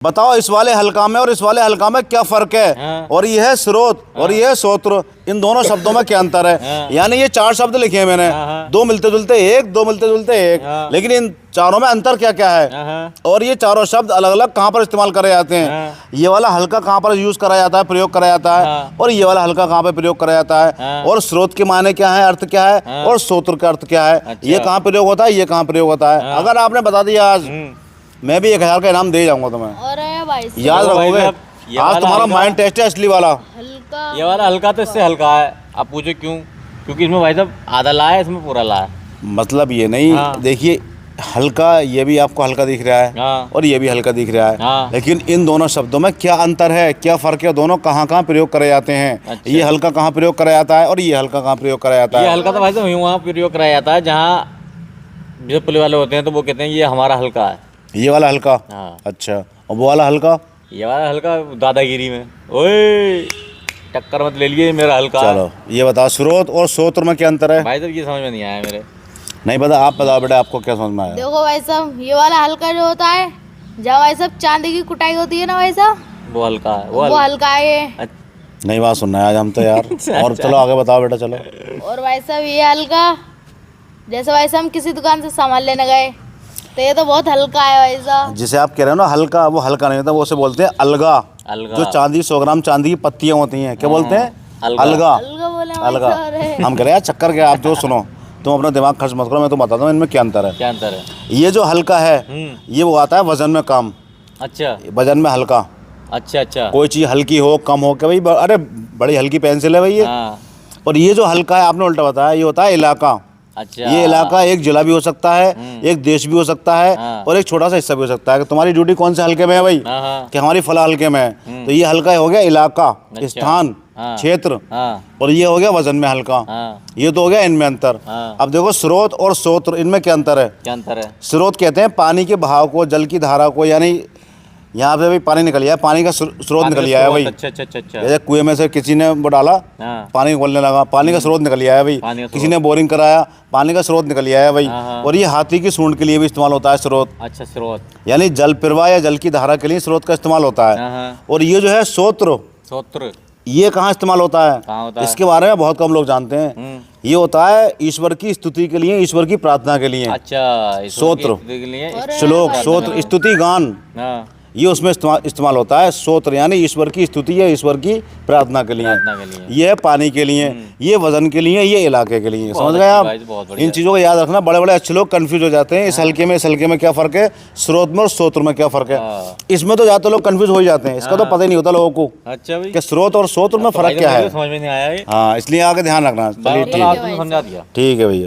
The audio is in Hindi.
बताओ इस वाले हल्का में और इस वाले हल्का में क्या फर्क है। हाँ। और ये है स्रोत और ये है सोत्र, इन दोनों शब्दों में क्या अंतर है। हाँ। यानी ये चार शब्द लिखे हैं मैंने, हाँ। दो मिलते जुलते एक, दो मिलते जुलते एक, हाँ। लेकिन इन चारों में अंतर क्या क्या है। हाँ। और ये चारों शब्द अलग अलग कहाँ पर इस्तेमाल करे जाते हैं। हाँ। ये वाला हल्का कहाँ पर यूज करा जाता है, प्रयोग करा जाता है। हाँ। और ये वाला हल्का कहाँ पर प्रयोग करा जाता है। हाँ। और स्रोत के माने क्या है, अर्थ क्या है। हाँ। और सोत्र का अर्थ क्या है। अच्छा। ये कहाँ प्रयोग होता है, ये कहाँ प्रयोग होता है। हाँ। अगर आपने बता दिया आज, मैं भी 1000 का इनाम दे जाऊंगा तुम्हें। और है भाई साहब, याद तो भाई रखोगे। साहब, ये आज वाला तुम्हारा हल्का- माइंड टेस्ट है असली वाला। हल्का ये वाला हल्का तो इससे हल्का है। आप पूछो क्यों? क्योंकि इसमें भाई साहब आधा ला है, इसमें पूरा ला है। मतलब ये नहीं, हाँ। देखिए हल्का, ये भी आपको हल्का दिख रहा है। हाँ। और ये भी हल्का दिख रहा है। हाँ। लेकिन इन दोनों शब्दों में क्या अंतर है, क्या फर्क है, दोनों कहाँ कहाँ प्रयोग करे जाते हैं। अच्छा। ये हल्का कहाँ प्रयोग करा जाता है और ये हल्का कहाँ प्रयोग करा जाता ये है। हल्का तो भाई साहब वहाँ प्रयोग कराया जाता है जहाँ जो पुलिस वाले होते हैं तो वो कहते हैं ये हमारा हल्का है। ये वाला हल्का। हाँ। अच्छा, और वो वाला हल्का। ये वाला हल्का दादागिरी में, ओए टक्कर मत ले लिए, मेरा हल्का है। चलो ये बताओ, स्रोत और सोत्र में क्या अंतर है। भाई साहब ये समझ में नहीं आया मेरे। नहीं पता, आप बताओ बेटा, आपको क्या समझ में आया। देखो भाई साहब, ये वाला हल्का जो होता है, जब भाई साहब चांदी की कुटाई होती है ना भाई साहब, वो हल्का है, वो हल्का है ये। अच्छा। नई बात सुनना है आज हम तो यार। और चलो आगे बताओ बेटा, चलो। और भाई साहब ये हल्का, जैसे भाई साहब हम किसी दुकान से सामान लेने गए तो ये तो बहुत हल्का है भाई साहब। जिसे आप कह रहे हो ना हल्का, वो हल्का नहीं होता, वो उसे बोलते हैं अलगा। अलगा। जो चांदी 100 ग्राम चांदी की पत्तियां होती हैं, क्या बोलते हैं, अलगा। अलगा। हल्का बोले भाई अलगा। साहब, अरे। हम कह रहे हैं चक्कर क्या, आप जो सुनो, तुम अपना दिमाग खर्च मत करो, मैं तुम्हें बताता हूँ इनमें क्या अंतर है। क्या अंतर है? ये जो हल्का है, ये वो आता है वजन में कम, अच्छा वजन में हल्का। अच्छा अच्छा। कोई चीज़ हल्की हो, कम हो, कि भाई अरे बड़ी हल्की पेंसिल है भाई ये। हाँ। और ये जो हल्का है, आपने उल्टा बताया, ये होता है इलाका। अच्छा। ये इलाका एक जिला भी हो सकता है, एक देश भी हो सकता है, हाँ। और एक छोटा सा हिस्सा भी हो सकता है। कि तुम्हारी ड्यूटी कौन से हल्के में है भाई, हाँ हाँ। कि हमारी फला हल्के में है, तो ये हल्का हो गया इलाका, अच्छा। स्थान, हाँ। क्षेत्र। हाँ और ये हो गया वजन में हल्का। हाँ। ये तो हो गया इनमें अंतर। हाँ। अब देखो स्रोत और सोत्र, इनमें क्या अंतर है। क्या अंतर है? स्रोत कहते हैं पानी के बहाव को, जल की धारा को, यानी यहाँ पे भाई पानी निकल आया, पानी का स्रोत निकल आया है भाई। अच्छा अच्छा अच्छा अच्छा। जैसे कुएं में से किसी ने वो डाला, हाँ। पानी उबलने लगा, पानी का स्रोत निकल आया है भाई। पानी का किसी ने बोरिंग कराया, पानी का स्रोत निकल आया है भाई। हाँ, हाँ। और ये हाथी की सूंड के लिए भी इस्तेमाल होता है स्रोत, अच्छा स्रोत। यानी जल प्रवाह या जल की धारा के लिए स्रोत का इस्तेमाल होता हाँ, है। हाँ। और ये जो है सोत्र, सोत्र ये कहाँ इस्तेमाल होता है, कहाँ होता है? इसके बारे में बहुत कम लोग जानते हैं। ये होता है ईश्वर की स्तुति के लिए, ईश्वर की प्रार्थना के लिए। अच्छा सोत्र। के लिए। श्लोक, सोत्र, स्तुति, गान, हाँ। ये उसमें इस्तेमाल होता है। सोत्र यानी ईश्वर की स्तुति या ईश्वर की प्रार्थना के लिए। प्रार्थना के लिए। ये है पानी के लिए, ये वजन के लिए, ये इलाके के लिए। बहुत समझ गए अच्छी आप। बात, बहुत बढ़िया। इन चीज़ों को याद रखना। बड़े बड़े अच्छे लोग कंफ्यूज हो जाते हैं, इस हल्के में, इस हल्के में क्या फ़र्क है, स्रोत में और सोत्र में क्या फ़र्क है। हाँ। इसमें तो ज़्यादातर लोग कंफ्यूज हो ही जाते हैं, इसका तो पता ही नहीं होता लोगों को अच्छा भाई। कि स्रोत और सोत्र में तो भाई फ़र्क क्या मेरे है। को समझ में नहीं आया ये। हाँ, इसलिए आगे ध्यान रखना। चलिए चलो, ठीक, आपने समझा दिया। ठीक है भैया।